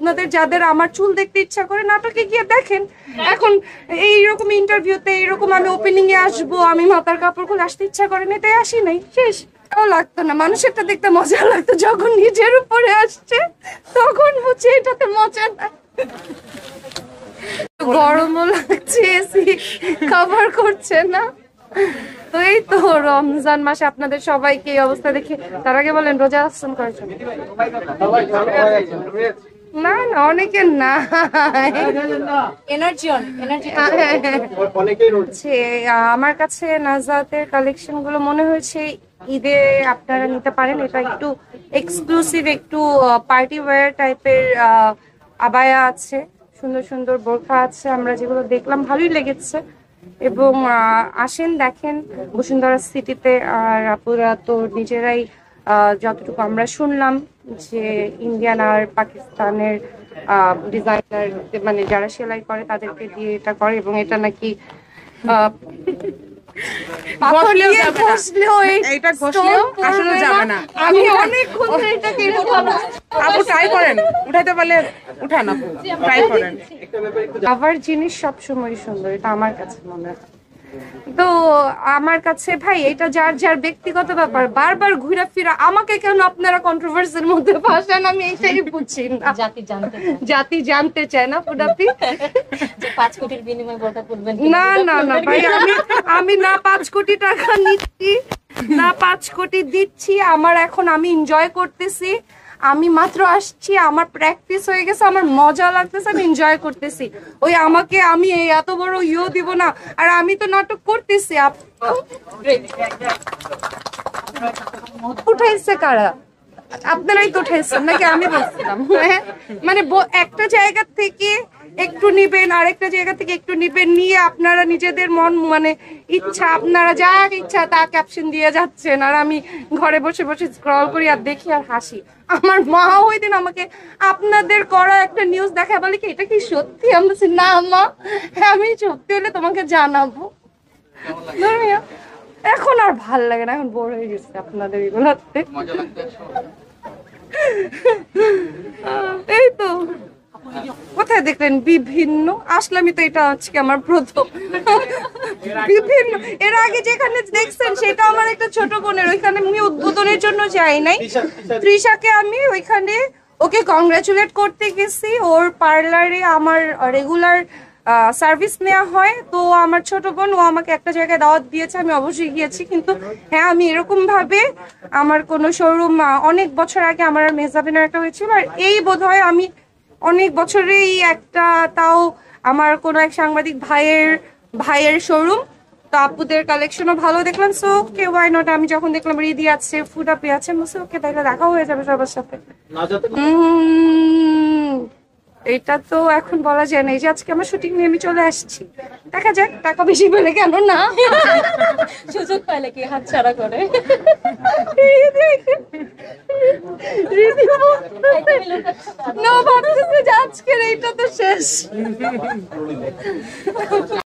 আপনাদের যাদের আমার চুল দেখতে ইচ্ছা করে নাটকে গিয়ে দেখেন। এখন এইরকম ইন্টারভিউতে এইরকম আমি ওপেনিং এ আসবো, আমি মাথার কাপড় খুলে আসতে ইচ্ছা করে না, তাই আসি নাই, শেষ। তাও লাগতো না, মানুষেরটা দেখতে মজা লাগতো, যখন নিজের উপরে আসছে তখন বুঝছি এটাতে মজা না। গরমও লাগছে, এসি কভার করছে না। তো এই তো রমজান মাসে আপনাদের সবাইকে এই অবস্থা দেখে, তার আগে বলেন রোজা আসছেন কয়েকজন? না না, অনেকে না, আমার কাছে নাজাতের কালেকশন গুলো মনে হয়েছে ঈদে আপনারা নিতে পারেন। এটা একটু এক্সক্লুসিভ, একটু পার্টি ওয়্যার টাইপের আবায়া আছে, সুন্দর সুন্দর বোরখা আছে, আমরা যেগুলো দেখলাম ভালোই লেগেছে। এবং আসেন দেখেন বসুন্ধরা সিটিতে। আর আপুরা তো নিজেরাই যতটুকু আমরা শুনলাম যে ইন্ডিয়ান আর পাকিস্তানের ডিজাইনার মানে যারা সেলাই করে তাদেরকে দিয়ে এটা করে, এবং এটা নাকি আমি অনেক আপু ট্রাই করেন, উঠাইতে পারলে উঠান, আপু ট্রাই করেন। আবার জিনিস সবসময় সুন্দর, এটা আমার কাছে মনে হয়। তো আমার কাছে ভাই এটা যার যার ব্যক্তিগত ব্যাপার, বারবার ঘুরে ফিরে আমাকে কেন আপনারা কন্ট্রোভার্সির মধ্যে ফাঁসান, আমি এটাই বুঝছি না। জাতি জানতে চায় না পুরাপি 5 কোটির বিনিময়ে বোরকা পরবেন? না না না ভাই, আমি না 5 কোটি টাকা নিচ্ছি না 5 কোটি দিচ্ছি। আমার এখন আমি এনজয় করতেছি, আমি মাত্র আসছি, আমার প্র্যাকটিস হয়ে গেছে, আমার মজা লাগতেছে, আমি এনজয় করতেছি। ওই আমাকে আমি এত বড় দিব না, আর আমি তো নাটক করতেছি। উঠাইছে কারা? আপনারাই তো উঠাইছেন নাকি আমি বলছিলাম? মানে একটা জায়গা থেকে একটু নিবেন, আরেকটা জায়গা থেকে একটু নিবেন, নিয়ে আপনারা নিজেদের মন মানে ইচ্ছা, আপনারা যা ইচ্ছা তা ক্যাপশন দিয়ে যাচ্ছেন, আর আমি ঘরে বসে বসে স্ক্রল করি আর দেখি আর হাসি। আমার মা ওই দিন আমাকে আপনাদের করা একটা নিউজ দেখা বলে কি এটা কি সত্যি? আমি বলছি না মা, আমি সত্যি হলে তোমাকে জানাবো। এখন আর ভাল লাগে না, এখন বোর হয়ে গেছে আপনাদের এগুলোতে। এই তো কোথায় দেখলেন বিভিন্ন? আসলামই তো, এটা আজকে আমার প্রথম বিভিন্ন। এর আগে যেখানে দেখছেন সেটা আমার একটা ছোট বোনের, ওইখানে আমি উদ্বোধনের জন্য যাই নাই। তৃষাকে আমি ওইখানে ওকে কংগ্রাচুলেট করতে গেছি, ওর পার্লারে আমার রেগুলার সার্ভিস নেওয়া হয়। তো আমার ছোট বোন, ও আমাকে একটা জায়গায় দাওয়াত দিয়েছে, আমি অবশ্যই গিয়েছি। কিন্তু হ্যাঁ, আমি এরকম ভাবে আমার কোনো শোরুম অনেক বছর আগে আমার মেহজাবিনের একটা হয়েছিল, আর এই বোধহয় আমি অনেক বছরেই একটা, তাও আমার কোনো এক সাংবাদিক ভাইয়ের শোরুম। তো আপুদের কালেকশনও ভালো দেখলাম, সো ওকে ওয়াই নট। আমি যখন দেখলাম রিদি আছে, ফুডাপি আছে, ওকে তাইলে দেখা হয়ে যাবে সবার সাথে। এটা তো এখন বলা যায় না। এই যে আজকে আমার শুটিং নিয়ে আমি চলে আসছি, দেখা যাক, টাকা বেশি পেলে কেন না, সুযোগ পাইলে কি হাত ছাড়া করে। ভাবতেছে যে আজকের এইটা তো শেষ।